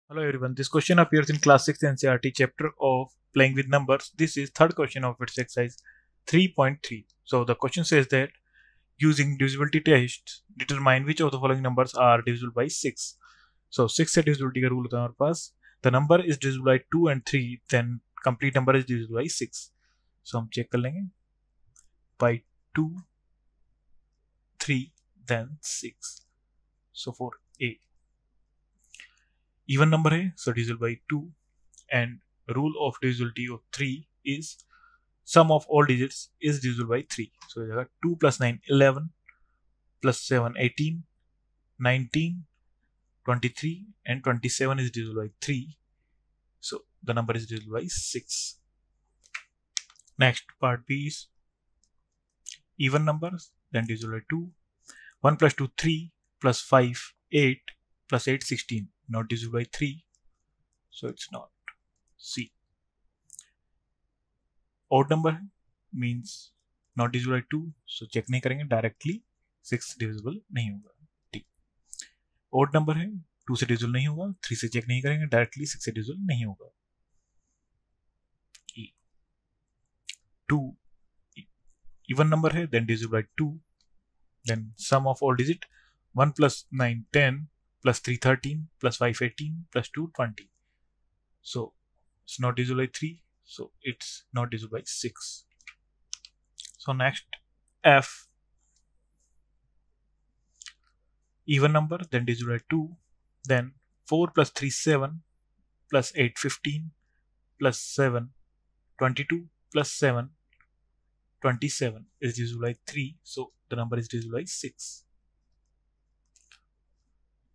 Hello everyone, this question appears in class 6 NCERT chapter of playing with numbers. This is third question of its exercise 3.3. So the question says that using divisibility tests determine which of the following numbers are divisible by 6. So 6 से divisibility का rule होता है हमारे पास. The number is divisible by 2 and 3, then complete number is divisible by 6. So हम check कर लेंगे by 2, 3, then 6. So for A. Even number है, so divisible by 2, and rule of divisibility of 3 is sum of all digits is divisible by 3. So 2 plus 9 11 plus 7 18 19 23 and 27 is divisible by 3. So the number is divisible by 6. Next part B is even numbers, then divisible by 2. 1 plus 2 3 plus 5 8 plus 8 16, not divisible by 3, so it's not. C. Odd number means not divisible by 2, so check नहीं करेंगे, directly 6 divisible नहीं होगा. D. Odd number है, 2 से divisible नहीं होगा, 3 से check नहीं करेंगे, directly 6 से divisible नहीं होगा. E. 2 even number है, then divisible by 2, then sum of all digit 1 plus 9 10 plus 3 13 plus 5 18 plus 2 20. So it's not divisible by 3, so it's not divisible by 6. So next F. Even number, then divisible by 2, then 4 plus 3 7 plus 8 15 plus 7 22 plus 7 27 is divisible by 3, so the number is divisible by 6.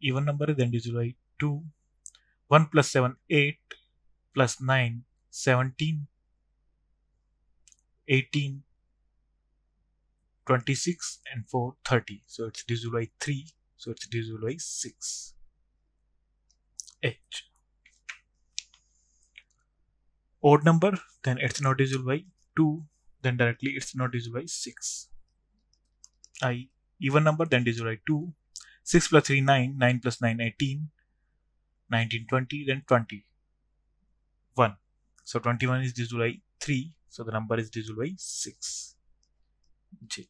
Even number, then divisible by 2. 1 plus 7 8 plus 9 17 18 26 and 4 30, so it's divisible by 3, so it's divisible by 6. H. Odd number, then it's not divisible by 2, then directly it's not divisible by 6. I. Even number, then divisible by 2. 6 plus 3 9, 9 plus 9 18, 19 20, then 21. So 21 is divisible by 3, so the number is divisible by 6. J.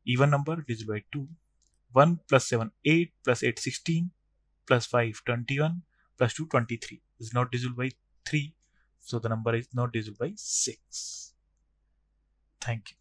Even number, divisible by 2. 1 plus 7 8 plus 8 16 plus 5 21 plus 2 23 is not divisible by 3, so the number is not divisible by 6. Thank you.